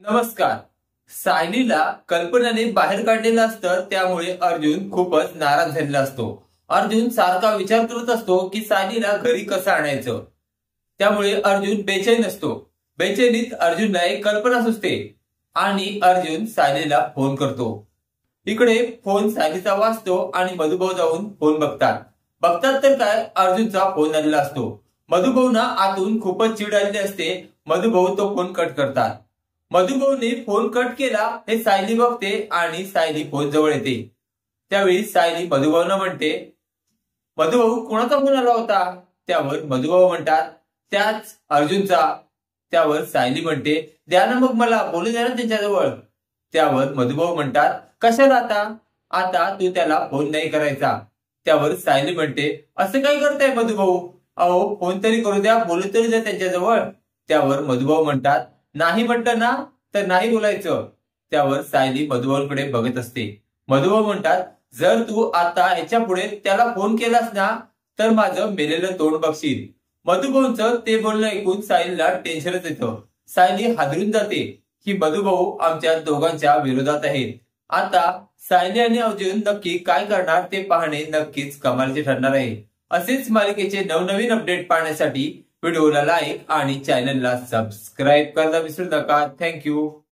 नमस्कार. सायलीला कल्पनाने बाहेर काढलेलं असतं, त्यामुळे अर्जुन खूपच नाराज झालेला असतो. अर्जुन सारखा विचार करत असतो की सायलीला घरी कसं आणायचं. त्यामुळे अर्जुन बेचैन असतो. बेचैनीत अर्जुनला एक कल्पना सुचते आणि अर्जुन सायलीला फोन करतो. इकडे फोन सायलीचा वाजतो आणि मधुभाऊ जाऊन फोन बघतात तर काय, अर्जुनचा फोन आलेला असतो. मधुभाऊना आतून खूपच चिड आलेली असते. मधुभाऊ तो फोन कट करतात. मधुभाऊने फोन कट केला हे सायली बघते आणि सायली फोन जवळ येते. त्यावेळी सायली मधुभाऊना म्हणते, मधुभाऊ कोणाचा फोन आला होता? त्यावर मधुभाऊ म्हणतात, त्याच अर्जुनचा. त्यावर सायली म्हणते, द्या ना मग, मला बोलू द्या ना त्यांच्याजवळ. त्यावर मधुभाऊ म्हणतात, कशाला आता? आता तू त्याला फोन नाही करायचा. त्यावर सायली म्हणते, असं काय करताय मधुभाऊ? अहो, फोन तरी करू द्या, बोलू तरी द्या त्यांच्याजवळ. त्यावर मधुभाऊ म्हणतात, नाही म्हटलं ना तर नाही बोलायचं. त्यावर सायली मधुभाऊकडे बघत असते. मधुभाऊ म्हणतात, जर तू आता याच्या पुढे त्याला फोन केलास ना तर माझं मेलेलं तोंड बघशील. मधुभाऊंचं ते बोलणं ऐकून सायलीला टेन्शनच येतं. सायली हादरून जाते की मधुभाऊ आमच्या दोघांच्या विरोधात आहेत. आता सायली आणि अर्जुन नक्की काय करणार ते पाहणे नक्कीच कमालीचे ठरणार आहे. असेच मालिकेचे नवनवीन अपडेट पाहण्यासाठी व्हिडिओला लाईक आणि चॅनलला सबस्क्राईब करायला विसरू नका. थँक्यू.